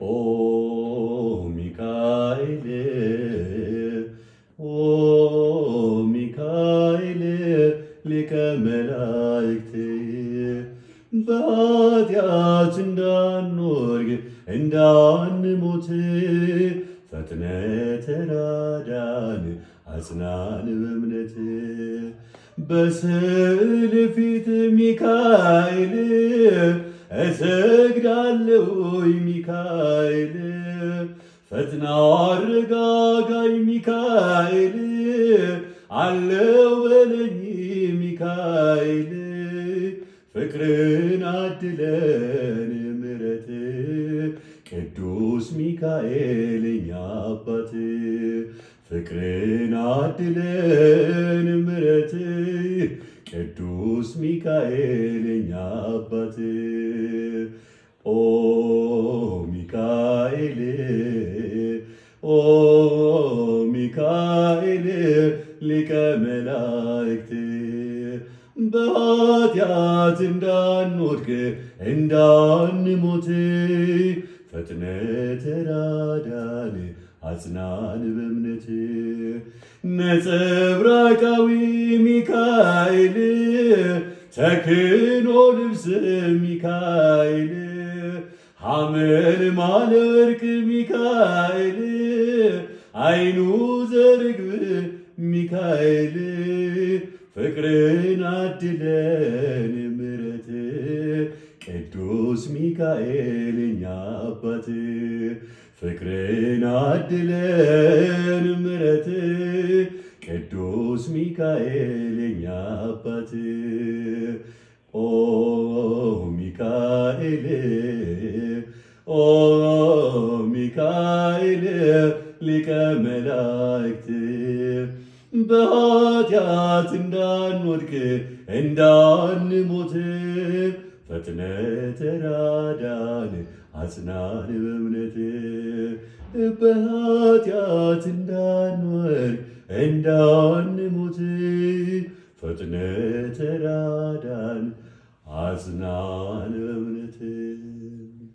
ኦ ሚካኤል ኦ ሚካኤል ሊቀ መላእክት በኃጢአት እንዳንወድቅ እንዳንሞት ፈጥነ ተራዳን አጽናን በእምነት በስዕል ፊት ሚካኤል እሰግዳለሁ ሚካኤል ፈጥና አረጋጋኝ ሚካኤል አለው በለኝ ሚካኤል ፍቅርን አድለን ምሕረት ቅዱስ ሚካኤል የኛ አባት ፍቅርን አድለን ምሕረት ቅዱስ ሚካኤል የኛ አባት ኦ ሚካኤል ኦ ሚካኤል ሊቀ መላእክት በኃጢአት እንዳንወድቅ እንዳንሞት ፈጥነ ተራዳን አጽናን በእምነት ነጸብራቃዊ ሚካኤል ተክኖ ልብስ ሚካኤል ሐመልማለ ወርቅ ሚካኤል አይኑ ዘርግብ ሚካኤል ፍቅርን አድለን ምሕረት ቅዱስ ሚካኤል የኛ አባት ፍቅርን አድለን ምሕረት ቅዱስ ሚካኤል የኛ አባት ኦ ሚካኤል ኦ ሚካኤል ሊቀ መላእክት በኃጢአት እንዳንወድቅ እንዳንሞት ፈጥነ ተራዳን አጽናን በእምነት በኃጢአት እንዳንወድቅ እንዳንሞት ፈጥነ ተራዳን አጽናን በእምነት